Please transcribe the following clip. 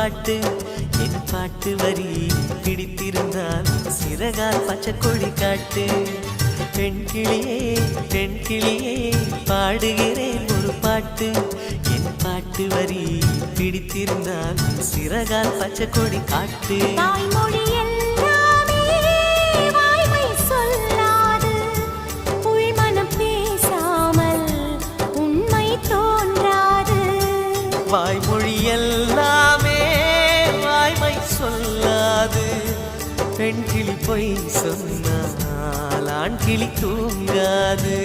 பாட்டு என் பாட்டு வரி பிடித்திருந்தால் சிறகால் பச்சை கொடி காட்டு பெண் கிளியே பாடுகிறேன் ஒரு பாட்டு என் பாட்டு வரி பிடித்திருந்தால் சிறகால் பச்சை கொடி காட்டு தாய்மொழி எல்லாமே வாய்மை சொல்லாது உள்மனம் பேசாமல் உண்மை தோன்றாது வாய்மொழி எல்லாமே வாய்மை சொல்லாது பெண் கிளி பொய் சொன்னால் ஆண் கிளி தூங்காது